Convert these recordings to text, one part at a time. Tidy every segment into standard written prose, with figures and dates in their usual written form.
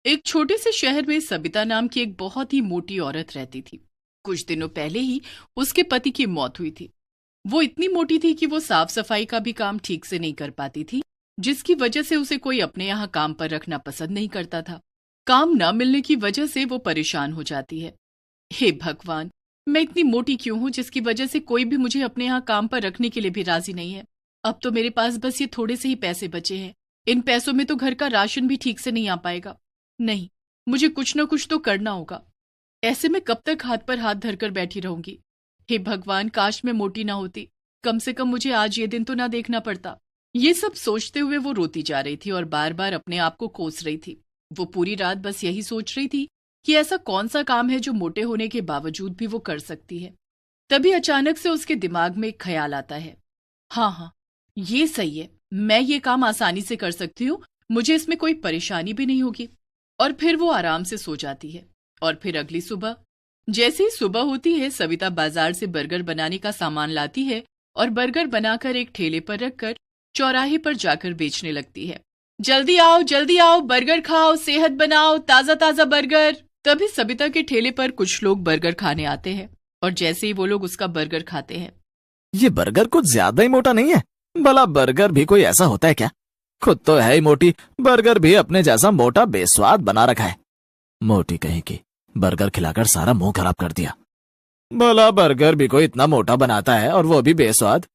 एक छोटे से शहर में सबिता नाम की एक बहुत ही मोटी औरत रहती थी। कुछ दिनों पहले ही उसके पति की मौत हुई थी। वो इतनी मोटी थी कि वो साफ सफाई का भी काम ठीक से नहीं कर पाती थी, जिसकी वजह से उसे कोई अपने यहाँ काम पर रखना पसंद नहीं करता था। काम न मिलने की वजह से वो परेशान हो जाती है। हे भगवान, मैं इतनी मोटी क्यों हूँ जिसकी वजह से कोई भी मुझे अपने यहाँ काम पर रखने के लिए भी राजी नहीं है। अब तो मेरे पास बस ये थोड़े से ही पैसे बचे हैं। इन पैसों में तो घर का राशन भी ठीक से नहीं आ पाएगा। नहीं, मुझे कुछ न कुछ तो करना होगा। ऐसे में कब तक हाथ पर हाथ धरकर बैठी रहूंगी। हे भगवान, काश मैं मोटी ना होती। कम से कम मुझे आज ये दिन तो ना देखना पड़ता। ये सब सोचते हुए वो रोती जा रही थी और बार बार अपने आप को कोस रही थी। वो पूरी रात बस यही सोच रही थी कि ऐसा कौन सा काम है जो मोटे होने के बावजूद भी वो कर सकती है। तभी अचानक से उसके दिमाग में एक ख्याल आता है। हाँ, ये सही है, मैं ये काम आसानी से कर सकती हूँ, मुझे इसमें कोई परेशानी भी नहीं होगी। और फिर वो आराम से सो जाती है। और फिर अगली सुबह जैसे ही सुबह होती है, सविता बाजार से बर्गर बनाने का सामान लाती है और बर्गर बनाकर एक ठेले पर रखकर चौराहे पर जाकर बेचने लगती है। जल्दी आओ, बर्गर खाओ, सेहत बनाओ, ताजा ताजा बर्गर। तभी सविता के ठेले पर कुछ लोग बर्गर खाने आते हैं और जैसे ही वो लोग उसका बर्गर खाते हैं। ये बर्गर कुछ ज्यादा ही मोटा नहीं है? भला बर्गर भी कोई ऐसा होता है क्या? खुद तो है ही मोटी, बर्गर भी अपने जैसा मोटा बेस्वाद बना रखा है। मोटी कहीं की, बर्गर खिलाकर सारा मुंह खराब कर दिया। भला बर्गर भी कोई इतना मोटा बनाता है और वो भी बेस्वाद?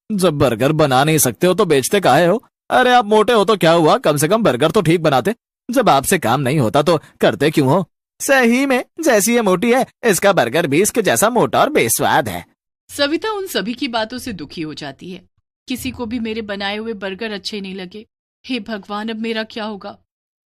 जब बर्गर बना नहीं सकते हो तो बेचते काहे हो? अरे आप मोटे हो तो क्या हुआ, कम से कम बर्गर तो ठीक बनाते। जब आपसे काम नहीं होता तो करते क्यों हो? सही में जैसी ये मोटी है, इसका बर्गर भी इसके जैसा मोटा और बेस्वाद है। सविता उन सभी की बातों से दुखी हो जाती है। किसी को भी मेरे बनाए हुए बर्गर अच्छे नहीं लगे। हे भगवान, अब मेरा क्या होगा?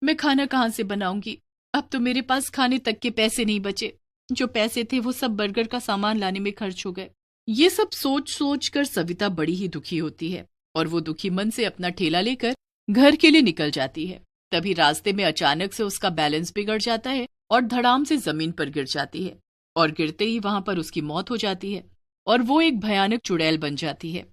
मैं खाना कहाँ से बनाऊंगी? अब तो मेरे पास खाने तक के पैसे नहीं बचे। जो पैसे थे वो सब बर्गर का सामान लाने में खर्च हो गए। ये सब सोच सोच कर सविता बड़ी ही दुखी होती है और वो दुखी मन से अपना ठेला लेकर घर के लिए निकल जाती है। तभी रास्ते में अचानक से उसका बैलेंस बिगड़ जाता है और धड़ाम से जमीन पर गिर जाती है और गिरते ही वहां पर उसकी मौत हो जाती है और वो एक भयानक चुड़ैल बन जाती है।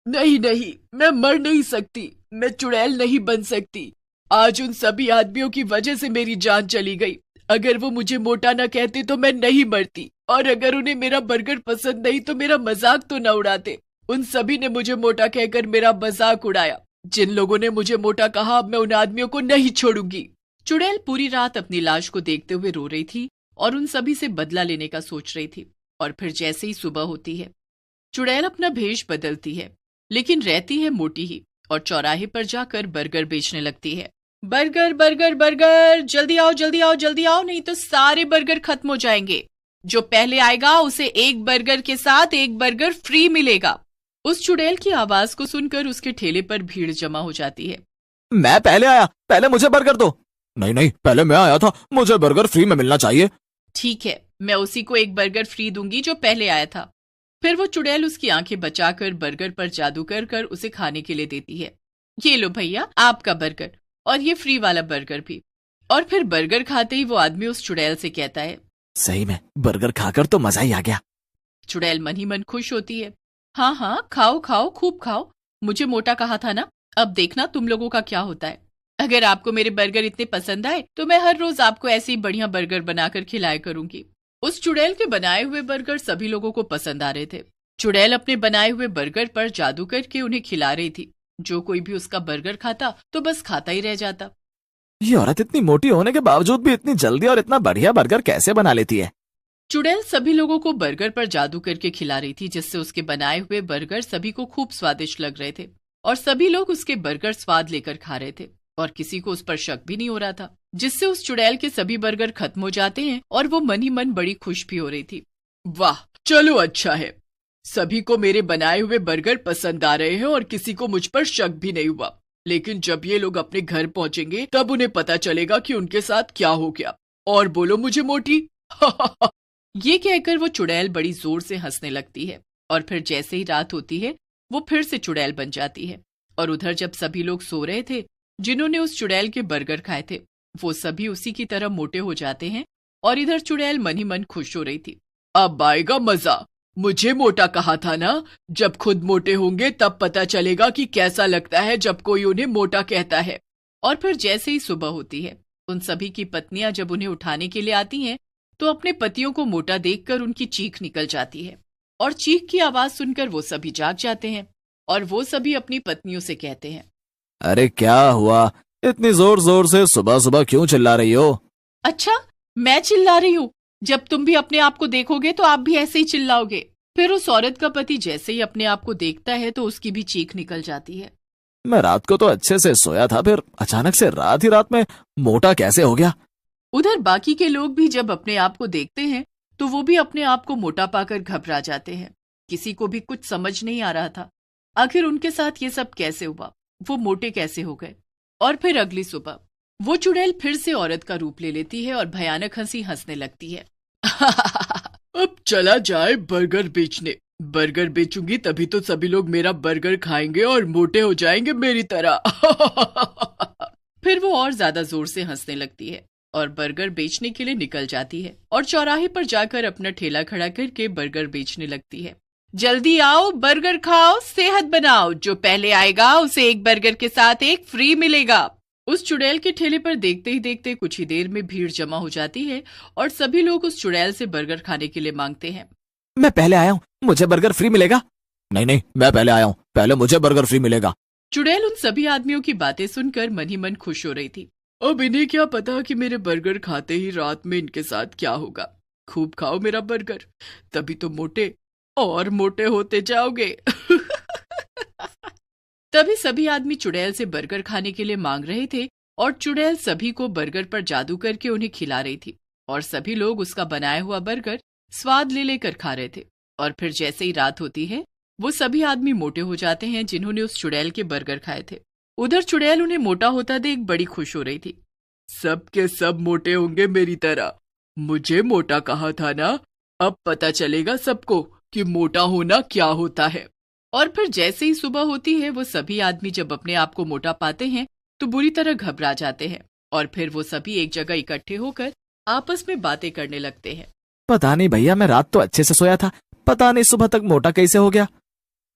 नहीं, मैं मर नहीं सकती, मैं चुड़ैल नहीं बन सकती। आज उन सभी आदमियों की वजह से मेरी जान चली गई। अगर वो मुझे मोटा न कहते तो मैं नहीं मरती, और अगर उन्हें मेरा बर्गर पसंद नहीं तो मेरा मजाक तो न उड़ाते। उन सभी ने मुझे मोटा कहकर मेरा मजाक उड़ाया। जिन लोगों ने मुझे मोटा कहा, अब मैं उन आदमियों को नहीं छोड़ूंगी। चुड़ैल पूरी रात अपनी लाश को देखते हुए रो रही थी और उन सभी से बदला लेने का सोच रही थी। और फिर जैसे ही सुबह होती है, चुड़ैल अपना भेष बदलती है, लेकिन रहती है मोटी ही, और चौराहे पर जाकर बर्गर बेचने लगती है। बर्गर बर्गर बर्गर, जल्दी आओ जल्दी आओ जल्दी आओ, नहीं तो सारे बर्गर खत्म हो जाएंगे। जो पहले आएगा उसे एक बर्गर के साथ एक बर्गर फ्री मिलेगा। उस चुड़ैल की आवाज को सुनकर उसके ठेले पर भीड़ जमा हो जाती है। मैं पहले आया, पहले मुझे बर्गर दो। नहीं, पहले मैं आया था, मुझे बर्गर फ्री में मिलना चाहिए। ठीक है, मैं उसी को एक बर्गर फ्री दूंगी जो पहले आया था। फिर वो चुड़ैल उसकी आंखें बचाकर बर्गर पर जादू कर कर उसे खाने के लिए देती है। ये लो भैया, आपका बर्गर, और ये फ्री वाला बर्गर भी। और फिर बर्गर खाते ही वो आदमी उस चुड़ैल से कहता है, सही में बर्गर खाकर तो मजा ही आ गया। चुड़ैल मन ही मन खुश होती है। हाँ, खाओ खाओ, खूब खाओ। मुझे मोटा कहा था ना, अब देखना तुम लोगों का क्या होता है। अगर आपको मेरे बर्गर इतने पसंद आए तो मैं हर रोज आपको ऐसे ही बढ़िया बर्गर बनाकर खिलाया करूंगी। उस चुड़ैल के बनाए हुए बर्गर सभी लोगों को पसंद आ रहे थे। चुड़ैल अपने बनाए हुए बर्गर पर जादू करके उन्हें खिला रही थी। जो कोई भी उसका बर्गर खाता तो बस खाता ही रह जाता। ये औरत इतनी मोटी होने के बावजूद भी इतनी जल्दी और इतना बढ़िया बर्गर कैसे बना लेती है? चुड़ैल सभी लोगों को बर्गर पर जादू करके खिला रही थी, जिससे उसके बनाए हुए बर्गर सभी को खूब स्वादिष्ट लग रहे थे और सभी लोग उसके बर्गर स्वाद लेकर खा रहे थे और किसी को उस पर शक भी नहीं हो रहा था, जिससे उस चुड़ैल के सभी बर्गर खत्म हो जाते हैं और वो मन ही मन बड़ी खुश भी हो रही थी। वाह, चलो अच्छा है, सभी को मेरे बनाए हुए बर्गर पसंद आ रहे हैं और किसी को मुझ पर शक भी नहीं हुआ। लेकिन जब ये लोग अपने घर पहुंचेंगे तब उन्हें पता चलेगा कि उनके साथ क्या हो गया। और बोलो मुझे मोटी। ये कहकर वो चुड़ैल बड़ी जोर से हंसने लगती है और फिर जैसे ही रात होती है वो फिर से चुड़ैल बन जाती है। और उधर जब सभी लोग सो रहे थे जिन्होंने उस चुड़ैल के बर्गर खाए थे, वो सभी उसी की तरह मोटे हो जाते हैं और इधर चुड़ैल मन ही मन खुश हो रही थी। अब आएगा मजा, मुझे मोटा कहा था ना, जब खुद मोटे होंगे तब पता चलेगा कि कैसा लगता है जब कोई उन्हें मोटा कहता है। और फिर जैसे ही सुबह होती है उन सभी की पत्नियां जब उन्हें उठाने के लिए आती हैं तो अपने पतियों को मोटा देखकर उनकी चीख निकल जाती है और चीख की आवाज सुनकर वो सभी जाग जाते हैं और वो सभी अपनी पत्नियों से कहते हैं, अरे क्या हुआ, इतनी जोर जोर से सुबह सुबह क्यों चिल्ला रही हो? अच्छा, मैं चिल्ला रही हूँ? जब तुम भी अपने आप को देखोगे तो आप भी ऐसे ही चिल्लाओगे। फिर उस औरत का पति जैसे ही अपने आप को देखता है तो उसकी भी चीख निकल जाती है। मैं रात को तो अच्छे से सोया था, फिर अचानक से रात ही रात में मोटा कैसे हो गया? उधर बाकी के लोग भी जब अपने आप को देखते हैं तो वो भी अपने आप को मोटा पाकर घबरा जाते हैं। किसी को भी कुछ समझ नहीं आ रहा था आखिर उनके साथ ये सब कैसे हुआ, वो मोटे कैसे हो गए। और फिर अगली सुबह वो चुड़ैल फिर से औरत का रूप ले लेती है और भयानक हंसी हंसने लगती है। अब चला जाए बर्गर बेचने। बर्गर बेचूंगी तभी तो सभी लोग मेरा बर्गर खाएंगे और मोटे हो जाएंगे मेरी तरह। फिर वो और ज्यादा जोर से हंसने लगती है और बर्गर बेचने के लिए निकल जाती है और चौराहे पर जाकर अपना ठेला खड़ा करके बर्गर बेचने लगती है। जल्दी आओ, बर्गर खाओ, सेहत बनाओ, जो पहले आएगा उसे एक बर्गर के साथ एक फ्री मिलेगा। उस चुड़ैल के ठेले पर देखते ही देखते कुछ ही देर में भीड़ जमा हो जाती है और सभी लोग उस चुड़ैल से बर्गर खाने के लिए मांगते हैं। मैं पहले आया हूँ, मुझे बर्गर फ्री मिलेगा। नहीं नहीं, मैं पहले आया हूँ, पहले मुझे बर्गर फ्री मिलेगा। चुड़ैल उन सभी आदमियों की बातें सुनकर मन ही मन खुश हो रही थी। अब इन्हें क्या पता कि मेरे बर्गर खाते ही रात में इनके साथ क्या होगा। खूब खाओ मेरा बर्गर, तभी तो मोटे और मोटे होते जाओगे। तभी सभी आदमी चुड़ैल से बर्गर खाने के लिए मांग रहे थे और चुड़ैल सभी को बर्गर पर जादू करके उन्हें खिला रही थी और सभी लोग उसका बनाया हुआ बर्गर स्वाद ले लेकर खा रहे थे। और फिर जैसे ही रात होती है वो सभी आदमी मोटे हो जाते हैं जिन्होंने उस चुड़ैल के बर्गर खाए थे। उधर चुड़ैल उन्हें मोटा होता देख बड़ी खुश हो रही थी। सब के सब मोटे होंगे मेरी तरह, मुझे मोटा कहा था ना, अब पता चलेगा सबको कि मोटा होना क्या होता है। और फिर जैसे ही सुबह होती है वो सभी आदमी जब अपने आप को मोटा पाते हैं तो बुरी तरह घबरा जाते हैं और फिर वो सभी एक जगह इकट्ठे होकर आपस में बातें करने लगते हैं। पता नहीं भैया, मैं रात तो अच्छे से सोया था, पता नहीं सुबह तक मोटा कैसे हो गया।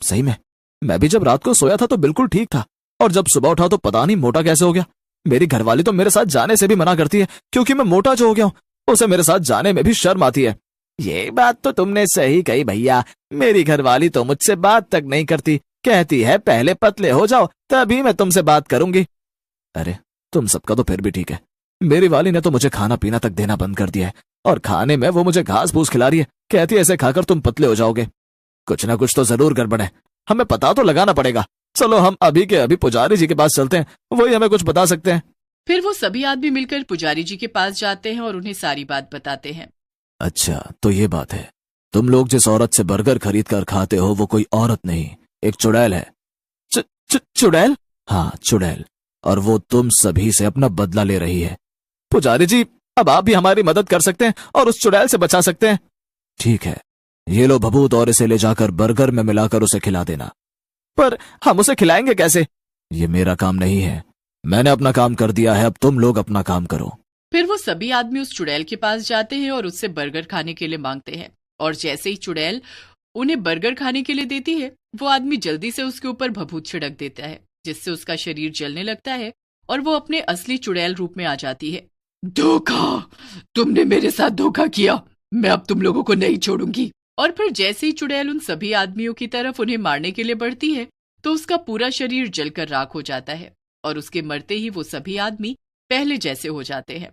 सही में मैं भी जब रात को सोया था तो बिल्कुल ठीक था और जब सुबह उठा तो पता नहीं मोटा कैसे हो गया। मेरी घरवाली तो मेरे साथ जाने से भी मना करती है क्योंकि मैं मोटा जो हो गया हूँ, उसे मेरे साथ जाने में भी शर्म आती है। ये बात तो तुमने सही कही भैया, मेरी घरवाली तो मुझसे बात तक नहीं करती, कहती है पहले पतले हो जाओ तभी मैं तुमसे बात करूंगी। अरे तुम सबका तो फिर भी ठीक है, मेरी वाली ने तो मुझे खाना पीना तक देना बंद कर दिया है और खाने में वो मुझे घास फूस खिला रही है, कहती है ऐसे खाकर तुम पतले हो जाओगे। कुछ ना कुछ तो जरूर गड़बड़ है, हमें पता तो लगाना पड़ेगा। चलो हम अभी के अभी पुजारी जी के पास चलते हैं, वही हमें कुछ बता सकते हैं। फिर वो सभी आदमी मिलकर पुजारी जी के पास जाते हैं और उन्हें सारी बात बताते हैं। अच्छा तो ये बात है, तुम लोग जिस औरत से बर्गर खरीद कर खाते हो वो कोई औरत नहीं, एक चुड़ैल है। चुड़ैल? हाँ चुड़ैल, और वो तुम सभी से अपना बदला ले रही है। पुजारी जी अब आप भी हमारी मदद कर सकते हैं और उस चुड़ैल से बचा सकते हैं। ठीक है, ये लो भभूत और इसे ले जाकर बर्गर में मिलाकर उसे खिला देना। पर हम उसे खिलाएंगे कैसे? ये मेरा काम नहीं है, मैंने अपना काम कर दिया है, अब तुम लोग अपना काम करो। फिर वो सभी आदमी उस चुड़ैल के पास जाते हैं और उससे बर्गर खाने के लिए मांगते हैं और जैसे ही चुड़ैल उन्हें बर्गर खाने के लिए देती है वो आदमी जल्दी से उसके ऊपर भभूत छिड़क देता है जिससे उसका शरीर जलने लगता है और वो अपने असली चुड़ैल रूप में आ जाती है। धोखा, तुमने मेरे साथ धोखा किया, मैं अब तुम लोगों को नहीं छोड़ूंगी। और फिर जैसे ही चुड़ैल उन सभी आदमियों की तरफ उन्हें मारने के लिए बढ़ती है तो उसका पूरा शरीर जलकर राख हो जाता है और उसके मरते ही वो सभी आदमी पहले जैसे हो जाते हैं।